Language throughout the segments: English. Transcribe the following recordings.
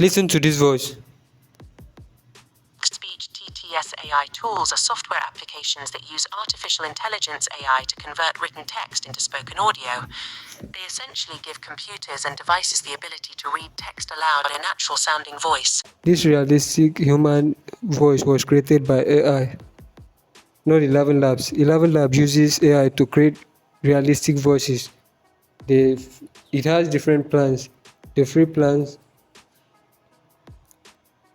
Listen to this voice. Speech TTS AI tools are software applications that use artificial intelligence AI to convert written text into spoken audio. They essentially give computers and devices the ability to read text aloud in a natural sounding voice. This realistic human voice was created by AI, not Elevenlabs. Elevenlabs uses AI to create realistic voices. It has different plans. The free plans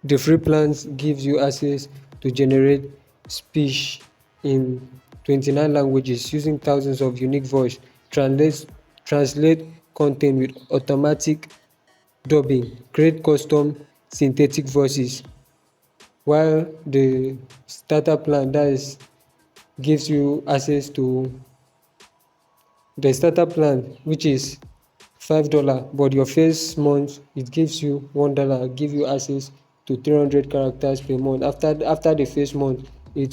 The free plans gives you access to generate speech in 29 languages using thousands of unique voice, translate content with automatic dubbing, create custom synthetic voices, while the starter plan gives you access to the starter plan, which is $5, but your first month it gives you $1, give you access to 300 characters per month. After the first month, you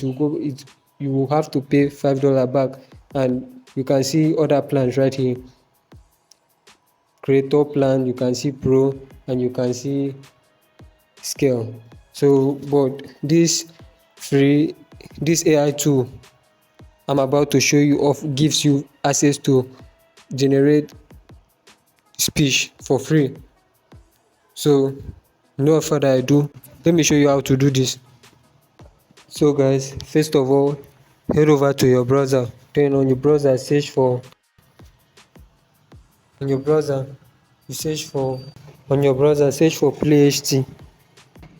will have to pay $5 back, and you can see other plans right here. Creator plan, you can see pro, and you can see scale. So, but this AI tool I'm about to show you off gives you access to generate speech for free. So no further ado, let me show you how to do this. So guys, first of all, head over to your browser. Then on your browser, search for on your browser you search for on your browser search for PlayHT.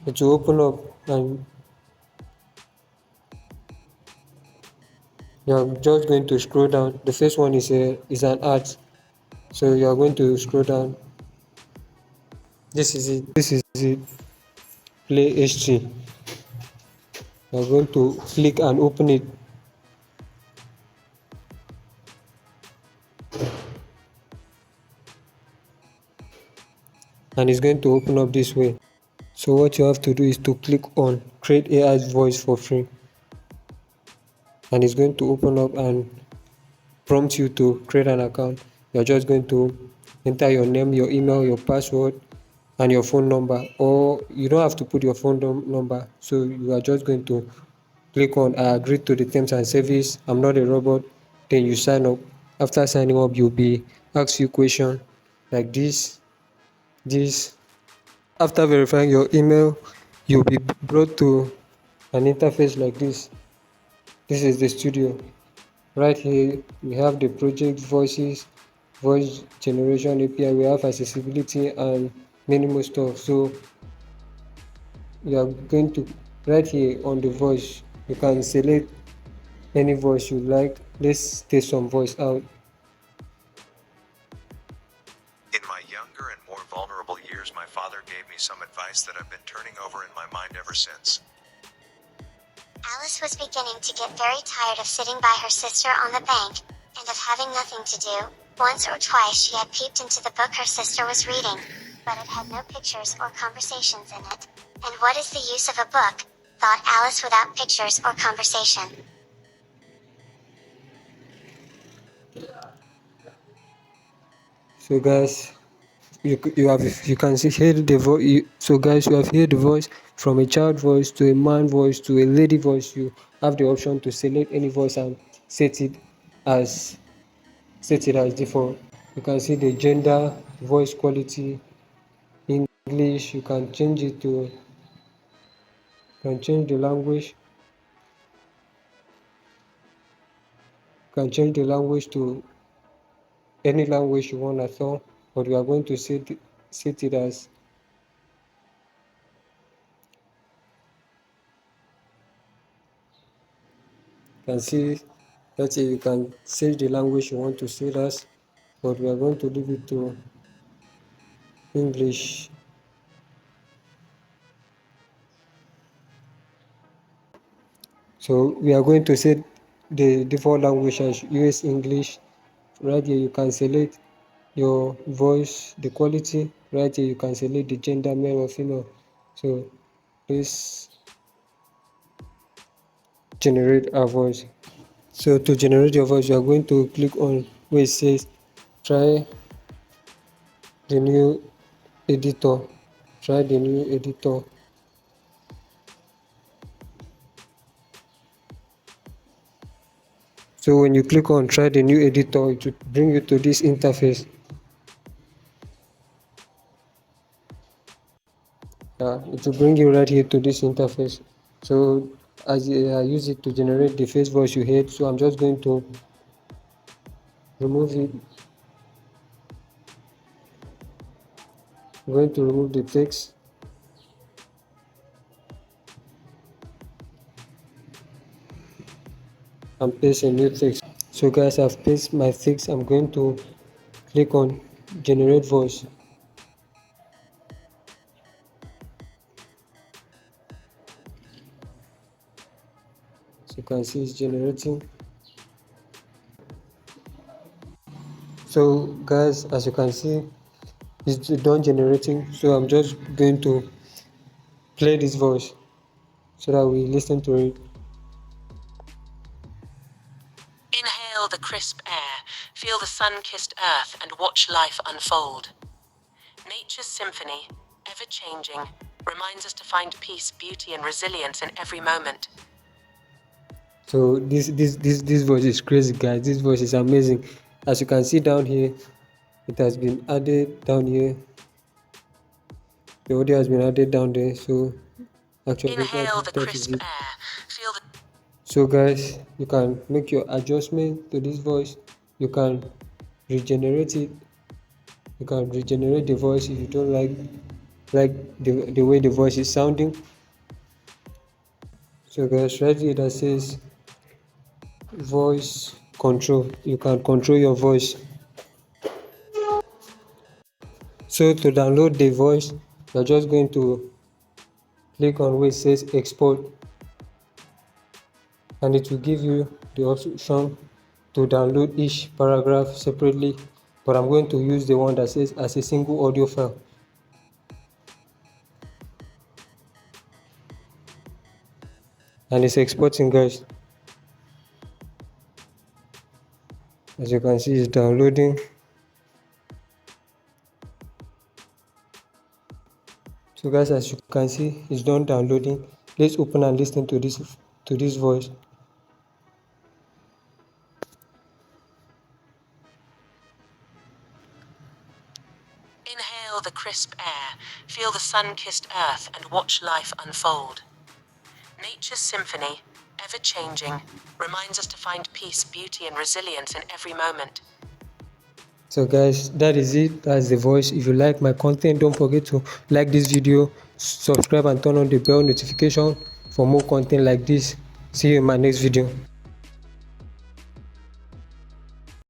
It will open up, and you are just going to scroll down. The first one is an ad, so you are going to scroll down. This is it. PlayHT. You are going to click and open it. And it's going to open up this way. So what you have to do is to click on create AI voice for free, and it's going to open up and prompt you to create an account. You're just going to enter your name, your email, your password, and your phone number, or you don't have to put your phone number. So you are just going to click on I agree to the terms and service, I'm not a robot. Then you sign up. After signing up, you'll be asked few questions like this. After verifying your email, you'll be brought to an interface like this. This is the studio. Right here, we have the project voices, voice generation API, we have accessibility and many more stuff. So you are going to, right here on the voice, you can select any voice you like. Let's test some voice out. In my younger and more vulnerable years, my father gave me some advice that I've been turning over in my mind ever since. Alice was beginning to get very tired of sitting by her sister on the bank, and of having nothing to do. Once or twice she had peeped into the book her sister was reading, but it had no pictures or conversations in it. And what is the use of a book, thought Alice, without pictures or conversation? So guys, you can see hear the voice. So guys, you have heard the voice from a child voice to a man voice to a lady voice. You have the option to select any voice and as set it as default. You can see the gender, voice quality, English. You can change it to you can change the language. You can change the language to any language you want at all. But we are going to set it as you can see. Let's say you can change the language you want to set as, but we are going to leave it to English. So we are going to set the default language as US English. Right here you can select your voice, the quality. Right here you can select the gender, male or female. So let's generate our voice. So to generate your voice, you are going to click on where it says try the new editor. try the new editor. So when you click on try the new editor, it will bring you to this interface. It will bring you right here to this interface. So as I use it to generate the face voice you heard, so I'm just going to remove it. I'm going to remove the text and paste a new text. So guys, I've pasted my text. I'm going to click on generate voice. So you can see it's generating. So guys, as you can see, it's done generating. So I'm just going to play this voice so that we listen to it. Inhale the crisp air, feel the sun-kissed earth, and watch life unfold. Nature's symphony, ever-changing, reminds us to find peace, beauty, and resilience in every moment. So this voice is crazy, guys. This voice is amazing. As you can see down here, it has been added down here. The audio has been added down there. So actually, Inhale the that is crisp it. air, feel the... So guys, you can make your adjustment to this voice. You can regenerate it. You can regenerate the voice if you don't like the way the voice is sounding. So guys, right here that says voice control. You can control your voice. So to download the voice, you're just going to click on where it says export, and it will give you the option to download each paragraph separately, but I'm going to use the one that says as a single audio file. And it's exporting, guys. As you can see, it's downloading. So guys, as you can see, it's done downloading. Let's open and listen to this voice. Inhale the crisp air, feel the sun-kissed earth, and watch life unfold. Nature's symphony, ever-changing, reminds us to find peace, beauty, and resilience in every moment. So guys, that is it. That's the voice. If you like my content, don't forget to like this video, subscribe, and turn on the bell notification for more content like this. See you in my next video.